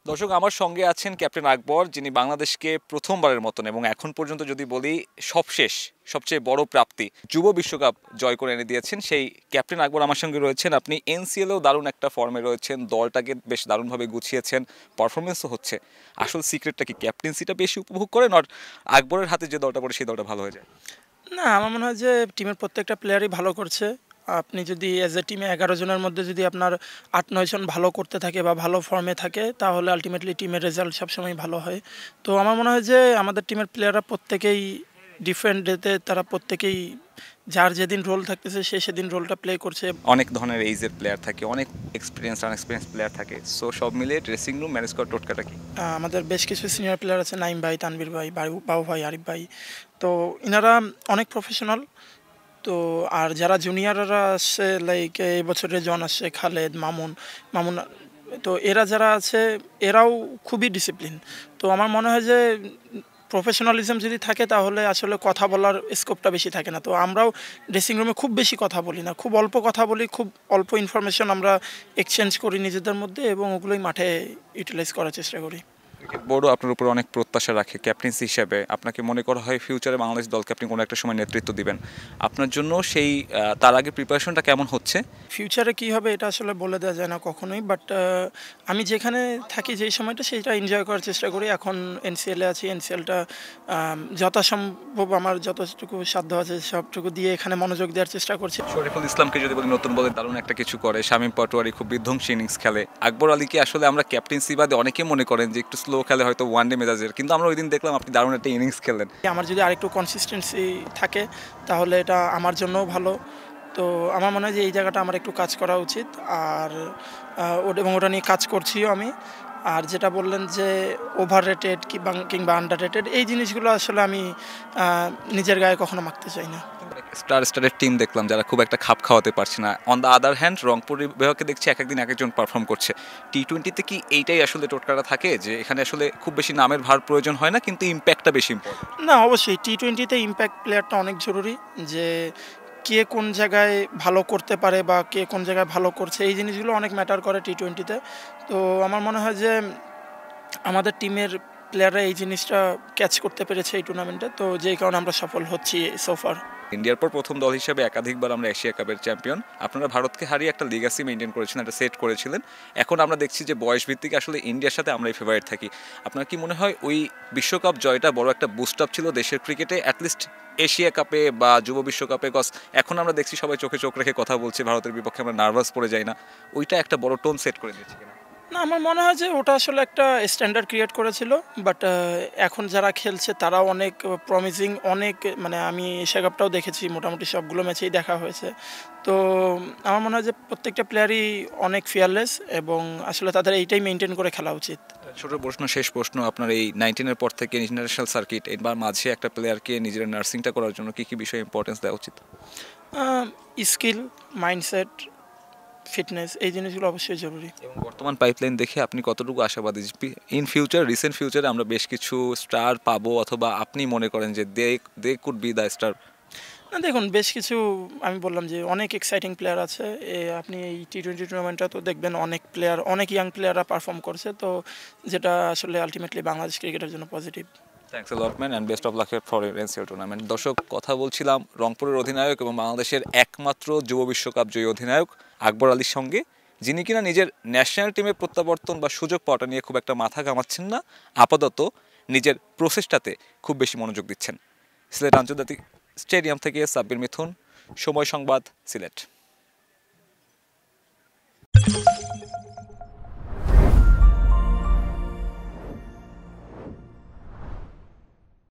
দর্শক, আমার সঙ্গে আছেন ক্যাপ্টেন আকবর, যিনি বাংলাদেশকে প্রথমবারের মতন এবং এখন পর্যন্ত যদি বলি সবশেষ সবচেয়ে বড় প্রাপ্তি যুব বিশ্বকাপ জয় করে এনে দিয়েছেন। সেই ক্যাপ্টেন আকবর আমার সঙ্গে রয়েছেন। আপনি এনসিএলেও দারুণ একটা ফর্মে রয়েছেন, দলটাকে বেশ দারুণভাবে গুছিয়েছেন, পারফরমেন্সও হচ্ছে। আসল সিক্রেটটা কি ক্যাপ্টেন্সিটা বেশি উপভোগ করেন, আর আকবরের হাতে যে দলটা পড়ে সেই দলটা ভালো হয়ে যায়? না, আমার মনে হয় যে টিমের প্রত্যেকটা প্লেয়ারই ভালো করছে। আপনি যদি অ্যাজ এ টিমে ১১ জনের মধ্যে যদি আপনার ৮-৯ জন ভালো করতে থাকে বা ভালো ফর্মে থাকে, তাহলে আল্টিমেটলি টিমের রেজাল্ট সবসময় ভালো হয়। তো আমার মনে হয় যে আমাদের টিমের প্লেয়াররা প্রত্যেকেই ডিফারেন্ট ডেতে তারা প্রত্যেকেই যার যেদিন রোল থাকতেছে সে সেদিন রোলটা প্লে করছে। অনেক ধরনের এইজের প্লেয়ার থাকে, অনেক আনএক্সপিরিয়েন্স প্লেয়ার থাকে। সো সব মিলিয়ে ড্রেসিং রুম ম্যানেজ করার টোটকাটা কি? আমাদের বেশ কিছু সিনিয়র প্লেয়ার আছে, নাইম ভাই, তানভীর ভাই, বাবু ভাই, আরিফ ভাই। তো ইনারা অনেক প্রফেশনাল। তো আর যারা জুনিয়ররা আসছে, লাইক এই বছরের জন আসছে, খালেদ, মামুন। তো এরা যারা আছে এরাও খুবই ডিসিপ্লিন। তো আমার মনে হয় যে প্রফেশনালিজম যদি থাকে তাহলে আসলে কথা বলার স্কোপটা বেশি থাকে না। তো আমরাও ড্রেসিং রুমে খুব বেশি কথা বলি না, খুব অল্প কথা বলি, খুব অল্প ইনফরমেশন আমরা এক্সচেঞ্জ করি নিজেদের মধ্যে, এবং ওগুলোই মাঠে ইউটিলাইজ করার চেষ্টা করি। ক্রিকেট বোর্ডও আপনার উপর অনেক প্রত্যাশা রাখে ক্যাপ্টেন্সি হিসেবে। আপনাকে মনে করা হয় ফিউচারে বাংলাদেশ দলকে আপনি কোনো একটা সময় নেতৃত্ব দিবেন। আপনার জন্য সেই তার আগে প্রিপারেশনটা কেমন হচ্ছে? ফিউচারে কী হবে এটা আসলে বলে দেওয়া যায় না কখনোই, বাট আমি যেখানে থাকি যেই সময়টা সেইটা এনজয় করার চেষ্টা করি। এখন এনসিএলে আছি, এনসিএলটা যথাসম্ভব আমার যতটুকু সাধ্য আছে সবটুকু দিয়ে এখানে মনোযোগ দেওয়ার চেষ্টা করছি। শরীফুল ইসলামকে যদি বলি নতুন বলে দারুণ একটা কিছু করে, শামীম পাটোয়ারি খুব বিধ্বংসী ইনিংস খেলে, আকবর আলীকে আসলে আমরা ক্যাপ্টেন্সি বাদে অনেকে মনে করেন যে একটু স্লো খেলে, হয়তো ওয়ানডে মেজাজের, কিন্তু আমরা ওই দিন দেখলাম আপনি দারুণ একটা ইনিংস খেলেন। আমার যদি আরেকটু কনসিস্টেন্সি থাকে তাহলে এটা আমার জন্যও ভালো। তো আমার মনে হয় যে এই জায়গাটা আমার একটু কাজ করা উচিত, আর এবং ওটা নিয়ে কাজ করছিও আমি। আর যেটা বললেন যে ওভার রেটেড কিংবা আন্ডার রেটেড, এই জিনিসগুলো আসলে আমি নিজের গায়ে কখনো মাখতে চাই না। স্টারের টিম দেখলাম যারা খুব একটা খাপ খাওয়াতে পারছে না। On the other hand Rangpur বিভাগকে দেখছি এক একদিন এক একজন পারফর্ম করছে। টি-20তে কি এইটাই আসলে টোটকাটা থাকে যে এখানে আসলে খুব বেশি নামের ভার প্রয়োজন হয় না, কিন্তু ইম্প্যাক্টটা বেশি ইম্পর্টেন্ট? না, অবশ্যই টি-20তে ইম্প্যাক্ট প্লেয়ারটা অনেক জরুরি। যে কে কোন জায়গায় ভালো করতে পারে বা কে কোন জায়গায় ভালো করছে, এই জিনিসগুলো অনেক ম্যাটার করে টি-20তে। তো আমার মনে হয় যে আমাদের টিমের প্লেয়াররা এই জিনিসটা ক্যাচ করতে পেরেছে এই টুর্নামেন্টে, তো যেই কারণে আমরা সফল হচ্ছি সোফার। ইন্ডিয়ার পর প্রথম দল হিসেবে একাধিকবার আমরা এশিয়া কাপের চ্যাম্পিয়ন। আপনারা ভারতকে হারিয়ে একটা লিগাসি মেনটেন করেছিলেন, একটা সেট করেছিলেন। এখন আমরা দেখছি যে বয়স ভিত্তিক আসলে ইন্ডিয়ার সাথে আমরাই ফেভারিট থাকি। আপনার কি মনে হয় ওই বিশ্বকাপ জয়টা বড় একটা বুস্ট আপ ছিল দেশের ক্রিকেটে, অ্যাটলিস্ট এশিয়া কাপে বা যুব বিশ্বকাপে? কজ এখন আমরা দেখছি সবাই চোখে চোখ রেখে কথা বলছে, ভারতের বিপক্ষে আমরা নার্ভাস পড়ে যাই না? ওইটা একটা বড় টোন সেট করে দিয়েছে কিনা? না, আমার মনে হয় যে ওটা আসলে একটা স্ট্যান্ডার্ড ক্রিয়েট করেছিল। বাট এখন যারা খেলছে তারাও অনেক প্রমিজিং, অনেক মানে আমি এশিয়া কাপটাও দেখেছি, মোটামুটি সবগুলো ম্যাচেই দেখা হয়েছে। তো আমার মনে হয় যে প্রত্যেকটা প্লেয়ারই অনেক ফিয়ারলেস, এবং আসলে তাদের এইটাই মেনটেন করে খেলা উচিত। ছোট প্রশ্ন, শেষ প্রশ্ন, আপনার এই 19-এর পর থেকে ইন্টারন্যাশনাল সার্কিট এবার মাঝে একটা প্লেয়ারকে নিজের নার্সিংটা করার জন্য কী কী বিষয়ে ইম্পর্টেন্স দেওয়া উচিত? স্কিল, মাইন্ডসেট, ফিটনেস, এই জিনিসগুলো অবশ্যই জরুরি। এবং বর্তমান পাইপলাইন দেখে আপনি কতটুকু আশাবাদী ইন ফিউচার, রিসেন্ট ফিউচারে আমরা বেশ কিছু স্টার পাবো, অথবা আপনি মনে করেন যে they could be the star? না, দেখুন, বেশ কিছু আমি বললাম যে অনেক এক্সাইটিং প্লেয়ার আছে। আপনি এই টি-20 টুর্নামেন্টটা তো দেখবেন, অনেক প্লেয়ার, অনেক ইয়াং প্লেয়াররা পারফর্ম করছে, তো যেটা আসলে আলটিমেটলি বাংলাদেশ ক্রিকেটের জন্য positive. Thanks a lot man, and best of luck for NCL tournament. দর্শক, কথা বলছিলাম রংপুরের অধিনায়ক এবং বাংলাদেশের একমাত্র যুব বিশ্বকাপ জয়ী অধিনায়ক আকবর আলীর সঙ্গে, যিনি কিনা নিজের ন্যাশনাল টিমে প্রত্যাবর্তন বা সুযোগ পাওয়াটা নিয়ে খুব একটা মাথা ঘামাচ্ছেন না। আপাতত নিজের প্রসেসটাতে খুব বেশি মনোযোগ দিচ্ছেন। সিলেট আন্তর্জাতিক স্টেডিয়াম থেকে সাব্বির মিথুন, সময় সংবাদ, সিলেট।